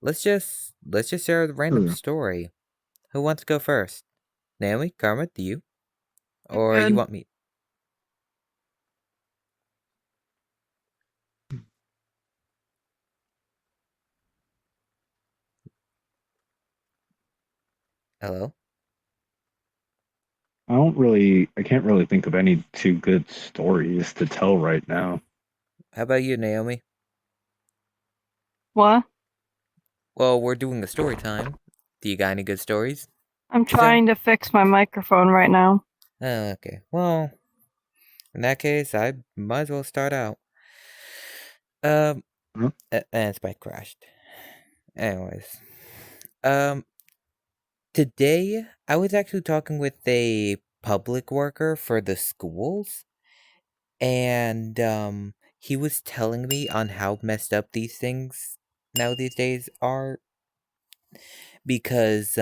let's just share a random Sure. story. Who wants to go first? Naomi, Karma, do you? I'm Or you good. want me? Hello? I can't really think of any too good stories to tell right now. How about you, Naomi? What? Well, we're doing a story time. Do you got any good stories? I'm So- trying to fix my microphone right now. Oh, okay. Well, in that case, I might as well start out. Huh? And Spike crashed. Anyways, um, today I was actually talking with a public worker for the schools, and he was telling me on how messed up these things now these days are because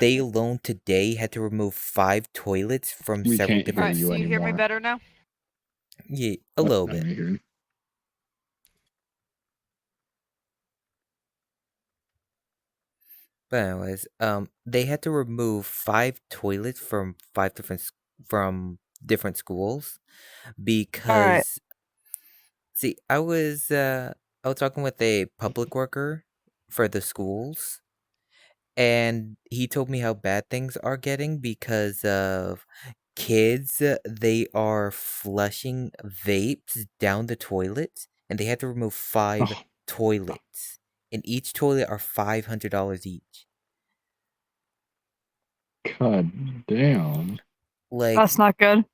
they alone today had to remove 5 toilets from We several can't hear different. you Alright, so you hear me anymore. better now? Yeah, a little Now bit. I hear you. But anyways, they had to remove 5 toilets from 5 different schools Alright. because see, I was talking with a public worker for the schools, and he told me how bad things are getting because of kids. They are flushing vapes down the toilets, and they had to remove 5 Oh, toilets, and each toilet are $500 each. God damn. Like, That's not good.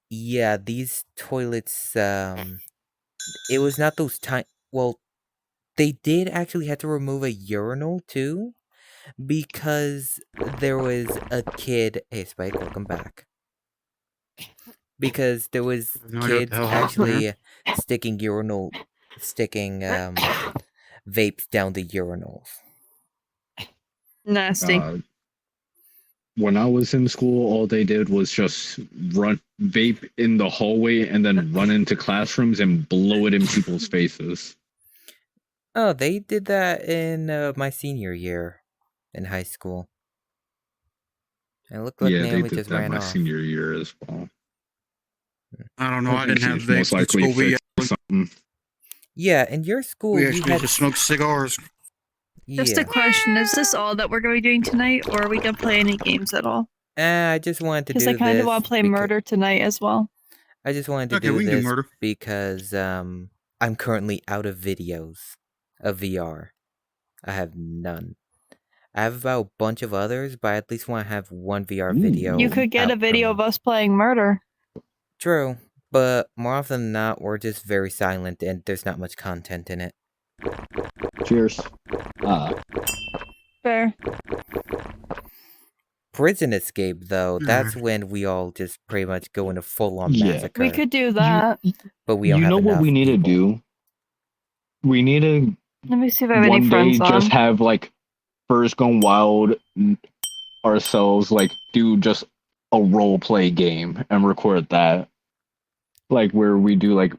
yeah, these toilets, it was not those tiny. Well, they did actually have to remove a urinal too, because there was a kid. Hey, Spike, welcome back. Because there was No idea what the kids hell happened there. actually sticking vapes down the urinals. Nasty. When I was in school, all they did was just run vape in the hallway and then run into classrooms and blow it in people's faces. Oh, they did that in my senior year in high school. And it looked like Yeah, they Naomi did just that ran my off. senior year as well. I don't know. I didn't have She's most vapes at likely school. We fixed or something. Yeah, in your school you actually had just smoked cigars. Just a yeah. question, is this all that we're going to be doing tonight, or are we going to play any games at all? I just wanted to do Because I this. kind of want to play murder tonight as well. I just wanted to Okay, do we can do this murder. because I'm currently out of videos of VR. I have none. I have about a bunch of others, but I at least want to have one VR video. You could get a out video from of us playing murder. True, but more often than not, we're just very silent and there's not much content in it. Cheers. Fair. Prison Escape, though, that's when we all just pretty much go into full-on Yeah. massacre. We could do that. But we don't have know what enough we need people. to do? We need to Let me see if I have any one day friends on. just have like First Gone Wild ourselves, like do just a role play game and record that, like where we do like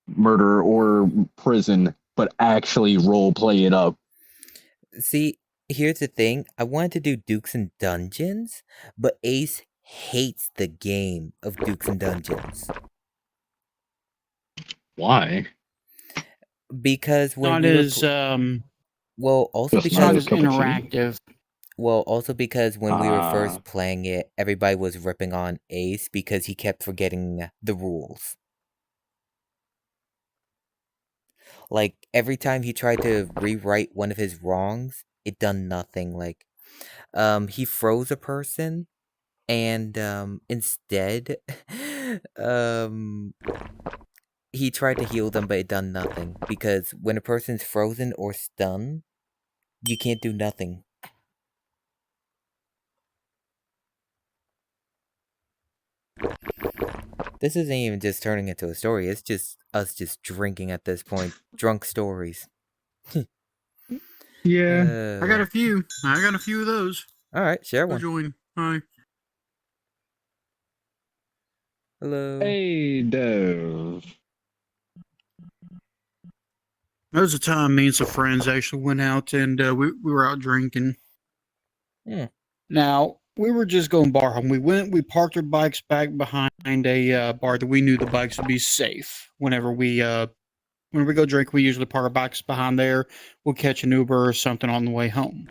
murder or prison, but actually role play it up. See, here's the thing. I wanted to do Dukes and Dungeons, but Ace hates the game of Dukes and Dungeons. Why? Because when Not we were as well, also Just because not not as a cup of tea. interactive. well, also because when we were Ah. first playing it, everybody was ripping on Ace because he kept forgetting the rules. Like, every time he tried to rewrite one of his wrongs, it done nothing. Like, he froze a person, and, instead, he tried to heal them, but it done nothing. Because when a person's frozen or stunned, you can't do nothing. This isn't even just turning into a story, it's just us just drinking at this point. Drunk stories. Yeah. I got a few. I got a few of those. Alright, share Go one. join. Hi. Hello. Hey, Dev. There was a time me and some friends actually went out and we were out drinking. Hmm. Now, we were just going bar home. We parked our bikes back behind a bar that we knew the bikes would be safe. Whenever we go drink, we usually park our bikes behind there. We'll catch an Uber or something on the way home.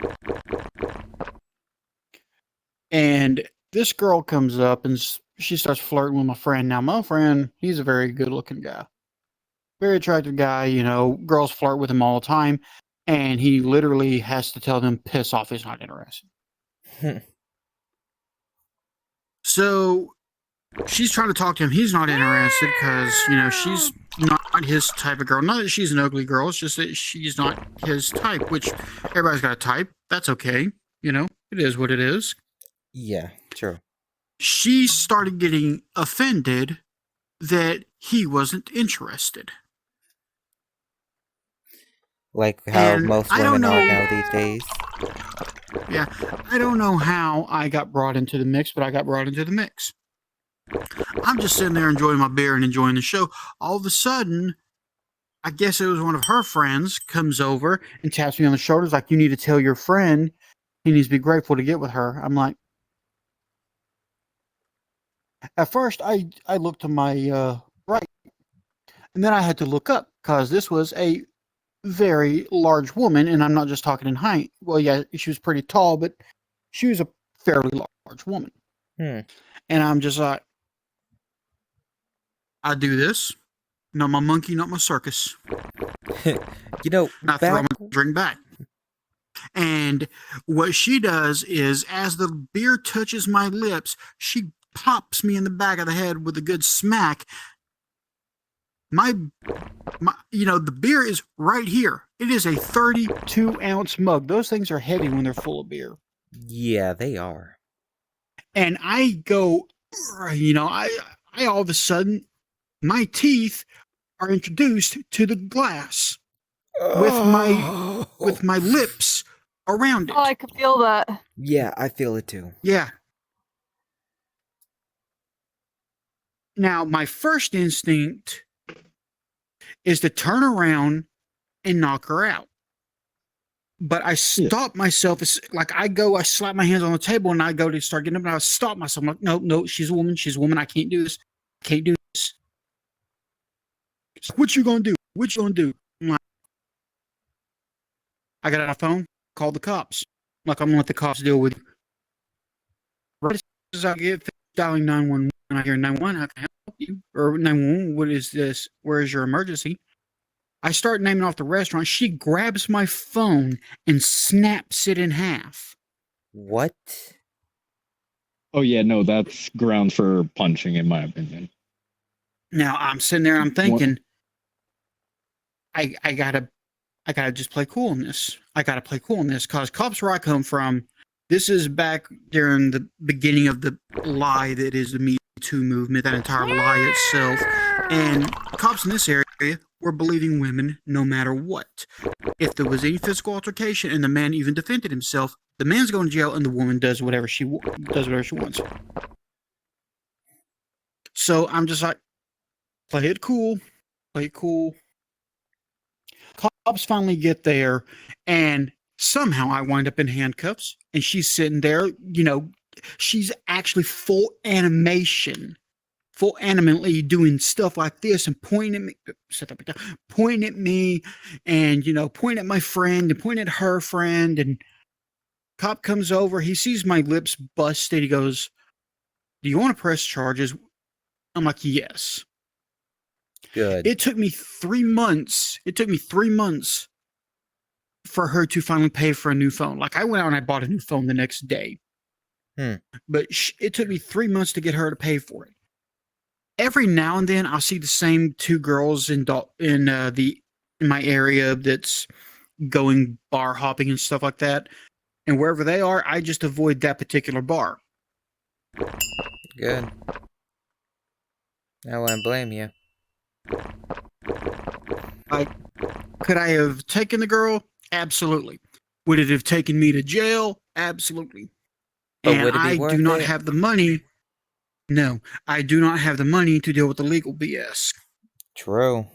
And this girl comes up and she starts flirting with my friend. Now, my friend, he's a very good looking guy. Very attractive guy, you know, girls flirt with him all the time. And he literally has to tell them, piss off, he's not interested. So she's trying to talk to him. He's not interested because, you know, she's not his type of girl. Not that she's an ugly girl. It's just that she's not his type, which everybody's got a type. That's okay. You know, it is what it is. Yeah, true. She started getting offended that he wasn't interested. Like how And most I don't women are know. now these days. Yeah, I don't know how I got brought into the mix, but I got brought into the mix. I'm just sitting there enjoying my beer and enjoying the show. All of a sudden, I guess it was one of her friends comes over and taps me on the shoulders like, you need to tell your friend he needs to be grateful to get with her. I'm like, at first I looked to my right, and then I had to look up because this was a very large woman, and I'm not just talking in height. Well, yeah, she was pretty tall, but she was a fairly large woman. Hmm. And I'm just like, I do this. Not my monkey, not my circus. You know, And I throw back my drink back. And what she does is, as the beer touches my lips, she pops me in the back of the head with a good smack. My you know, the beer is right here. It is a 32-ounce mug. Those things are heavy when they're full of beer. yeah, they are. And I go, you know, I all of a sudden, my teeth are introduced to the glass with my lips around it. Oh, I could feel that. Yeah, I feel it too. Yeah. Now, my first instinct is to turn around and knock her out. But I stop myself. It's like I slap my hands on the table and I go to start getting up and I stop myself. I'm like, no, she's a woman. She's a woman. I can't do this. I can't do this. What you gonna do? What you gonna do? I'm like, I got a phone, call the cops. Like, I'm gonna let the cops deal with you. Right as I get dialing 911, I hear 911, how can I help you? Or 911, what is this? Where is your emergency? I start naming off the restaurant. She grabs my phone and snaps it in half. What? Oh yeah, no, that's grounds for punching, in my opinion. Now I'm sitting there and I'm thinking, I gotta just play cool in this. I gotta play cool in this because cops where I come from, this is back during the beginning of the lie that is the Me Too movement, that entire lie itself. And cops in this area were believing women no matter what. If there was any physical altercation and the man even defended himself, the man's going to jail and the woman does whatever she wants. So I'm just like, play it cool. Play it cool. Cops finally get there, and somehow I wind up in handcuffs, and she's sitting there, you know, she's actually full animately doing stuff like this and pointing at me, and, you know, pointing at my friend and pointing at her friend. And cop comes over, he sees my lips busted. He goes, do you want to press charges? I'm like, yes. Good. It took me 3 months. For her to finally pay for a new phone. Like, I went out and I bought a new phone the next day. But it took me 3 months to get her to pay for it. Every now and then I'll see the same two girls in my area that's going bar hopping and stuff like that. And wherever they are, I just avoid that particular bar. Good. I wouldn't blame you. Could I have taken the girl? Absolutely. Would it have taken me to jail? Absolutely. But And would it be I worth do not it? have the money. No, I do not have the money to deal with the legal BS. True.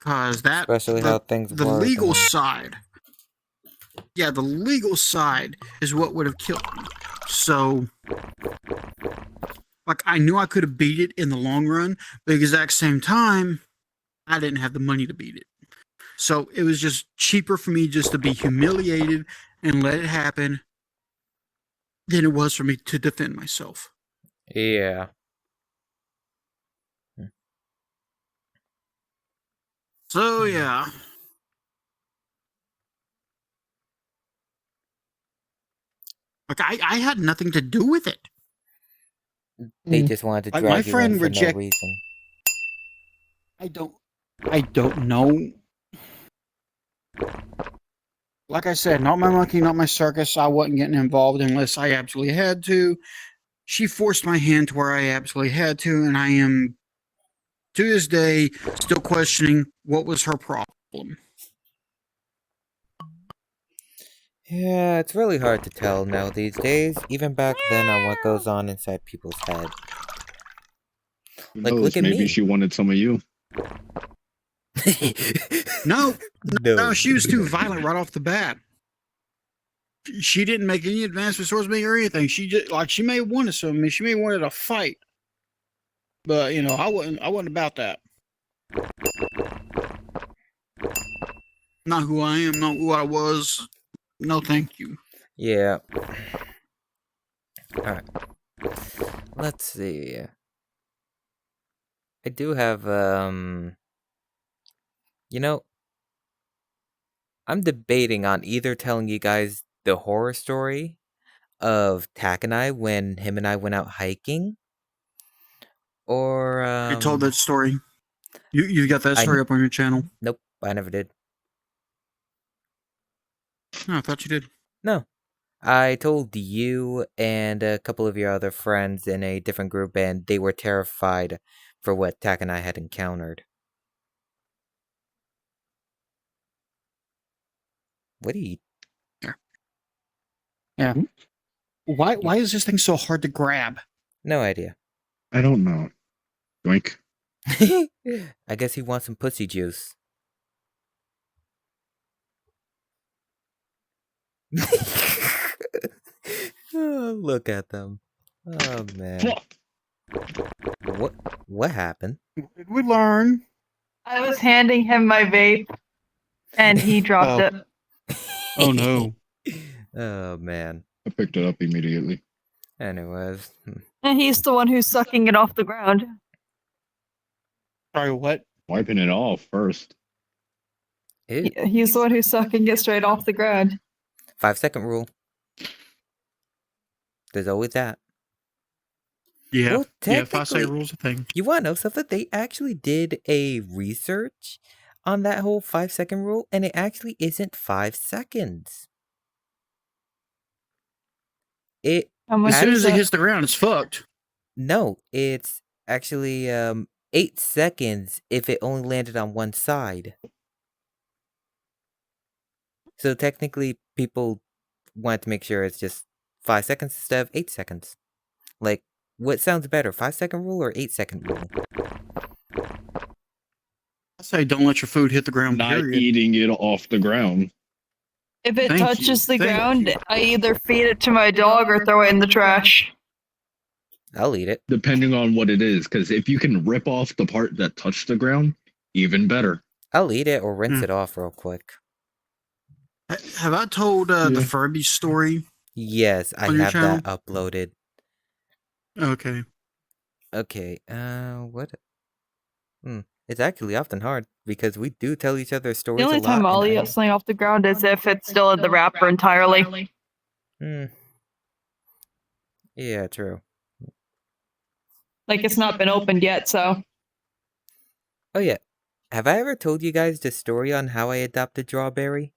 Cause that Especially how things the work. legal and- side. Yeah, the legal side is what would have killed me. So like I knew I could have beat it in the long run, but at the exact same time, I didn't have the money to beat it. So it was just cheaper for me just to be humiliated and let it happen than it was for me to defend myself. Yeah. So yeah. Like I had nothing to do with it. They just wanted to Like my drag you in friend for no reject reason. I don't know. Like I said, not my monkey, not my circus. I wasn't getting involved unless I absolutely had to. She forced my hand to where I absolutely had to, and I am to this day still questioning what was her problem. Yeah, it's really hard to tell now these days, even back then on what goes on inside people's head. Who Like, look knows? at Maybe me. she wanted some of you. No, No. she was too violent right off the bat. She didn't make any advancements towards me or anything. She just like she may have wanted some of me. She may have wanted a fight, but you know I wasn't about that. Not who I am, not who I was. No, thank you. Yeah. Alright. Let's see. I do have, you know, I'm debating on either telling you guys the horror story of Tak and I when him and I went out hiking, or, I told that story. You got that story up on your channel? Nope, I never did. No, I thought you did. No. I told you and a couple of your other friends in a different group, and they were terrified for what Tak and I had encountered. What do you... Yeah. Why is this thing so hard to grab? No idea. I don't know. Doink. I guess he wants some pussy juice. Oh, look at them. Oh, man. What happened? Did we learn? I was handing him my vape, and he dropped it. Oh no. Oh, man. I picked it up immediately. Anyways. And he's the one who's sucking it off the ground. Sorry, what? Wiping it off first. Ew. He's the one who's sucking it straight off the ground. 5-second rule. There's always that. Yeah. Well, Yeah, 5 technically, second rules a thing. you want to know something? They actually did a research on that whole 5-second rule, and it actually isn't 5 seconds. It How much As soon is as it that? hits the ground, it's fucked. No, it's actually 8 seconds if it only landed on one side. So technically, people want to make sure it's just 5 seconds instead of 8 seconds. Like, what sounds better, 5-second rule or 8-second rule? I say don't let your food hit the ground, Not period. eating it off the ground. If it Thank touches you, the thank ground, you. I either feed it to my dog or throw it in the trash. I'll eat it. Depending on what it is. Because if you can rip off the part that touched the ground, even better. I'll eat it or rinse Hmm. it off real quick. Have I told Yeah. the Furby story? Yes, I On your have channel? that uploaded. Okay. Okay, what? It's actually often hard because we do tell each other stories The only a lot. time I'll and eat something off the ground is if it's still in the wrapper entirely. Yeah, true. Like it's not been opened yet, so. Oh yeah, have I ever told you guys the story on how I adopted Strawberry?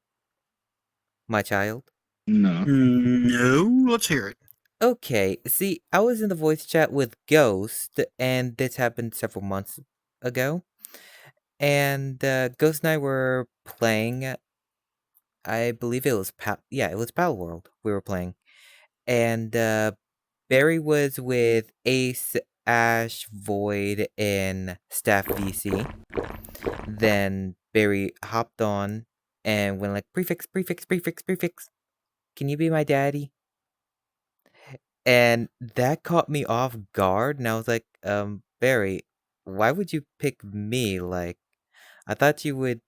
My child? No. No, let's hear it. Okay, see, I was in the voice chat with Ghost, and this happened several months ago. And Ghost and I were playing. I believe it was it was Pal World we were playing. And Barry was with Ace, Ash, Void, and Staff VC. Then Barry hopped on and went like, prefix, prefix, prefix, prefix. Can you be my daddy? And that caught me off guard, and I was like, Barry, why would you pick me? Like, I thought you would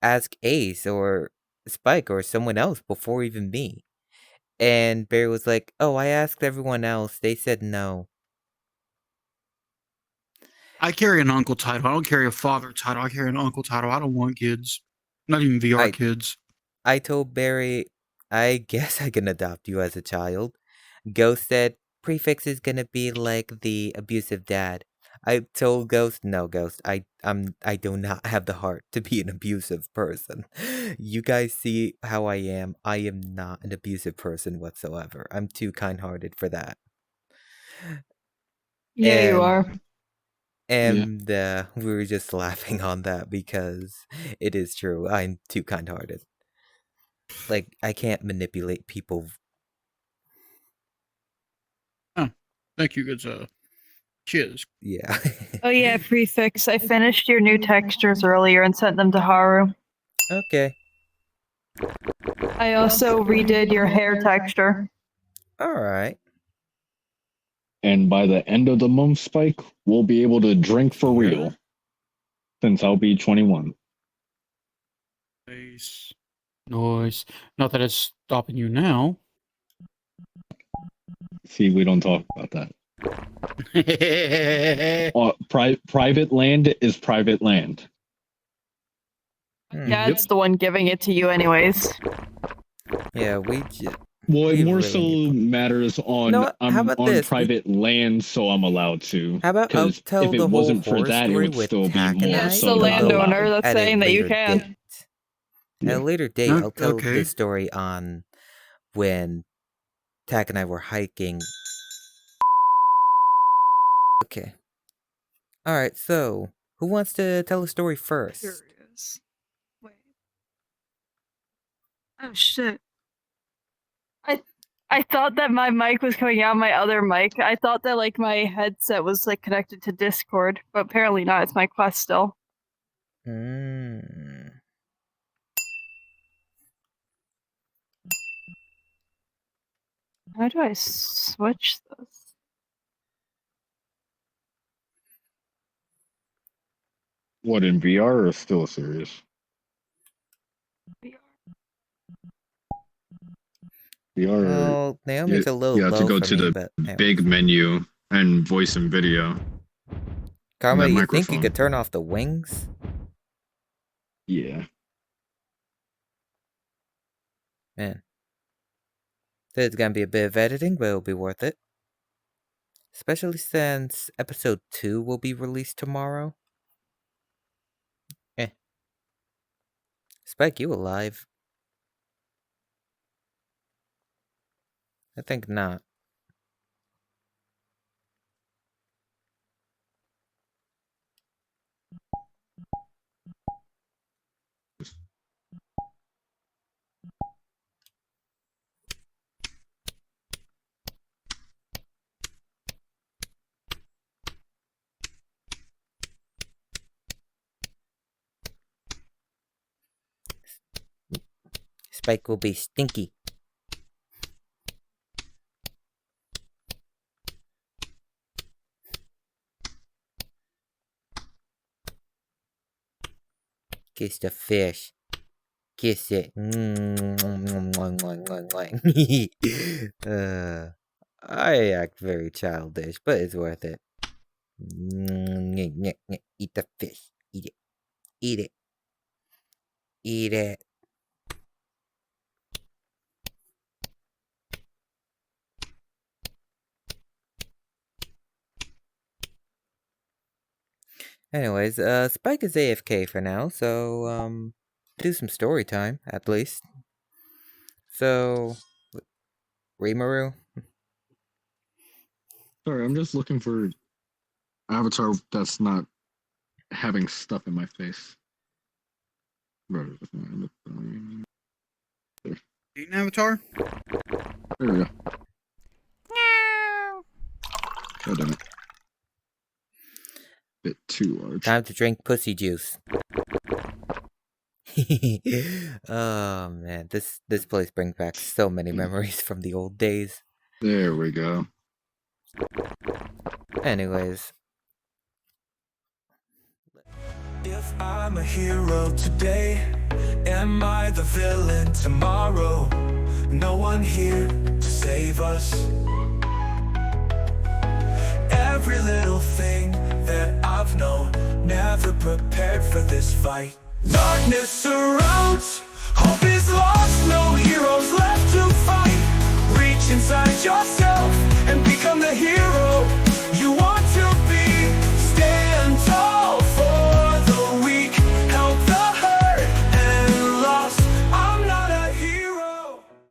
ask Ace or Spike or someone else before even me. And Barry was like, oh, I asked everyone else. They said no. I carry an uncle title. I don't carry a father title. I carry an uncle title. I don't want kids. Not even VR kids. I told Barry, I guess I can adopt you as a child. Ghost said, prefix is gonna be like the abusive dad. I told Ghost, no, Ghost, I do not have the heart to be an abusive person. You guys see how I am. I am not an abusive person whatsoever. I'm too kind-hearted for that. Yeah, you are. And we were just laughing on that because it is true. I'm too kind-hearted. Like, I can't manipulate people. Oh, thank you. Good. Cheers. Yeah. Oh yeah, prefix. I finished your new textures earlier and sent them to Haru. Okay. I also redid your hair texture. Alright. And by the end of the month, Spike, we'll be able to drink for real. Since I'll be 21. Nice. Nice. Not that it's stopping you now. See, we don't talk about that. Private land is private land. Dad's the one giving it to you anyways. Yeah, Well, we it more really so need matters on No, I'm how about on this? private land, so I'm allowed to. How about I'll 'Cause tell if it the whole wasn't for horror that, it story would with still be Tack and more I, It's so the not landowner allowed. that's at a saying that you later can. date. At a later date, I'll tell Okay. the story on when Tack and I were hiking. Okay. Alright, so, who wants to tell a story first? Curious. Wait. Oh shit. I thought that my mic was coming out my other mic. I thought that like my headset was like connected to Discord, but apparently not. It's my Quest still. Mm. How do I switch this? What, in VR or still serious? VR. Well, Naomi's a little you have to low go for to me, the but anyways. big menu and voice and video. Karma, that you think you microphone. could turn off the wings? Yeah. Man. There's gonna be a bit of editing, but it'll be worth it. Especially since episode 2 will be released tomorrow. Spike, you alive? I think not. Spike will be stinky. Kiss the fish. Kiss it. I act very childish, but it's worth it. Eat the fish. Eat it. Eat it. Eat it. Anyways, Spike is AFK for now, so, do some story time, at least. So, Rimuru? Sorry, I'm just looking for avatar that's not having stuff in my face. Eating avatar? There we go. God damn it. Bit too large. Time to drink pussy juice. Oh man, this place brings back so many memories from the old days. There we go. Anyways, If I'm a hero today, am I the villain tomorrow? No one here to save us. Every little thing that I've known, never prepared for this fight. Darkness surrounds, hope is lost, no heroes left to fight. Reach inside yourself and become the hero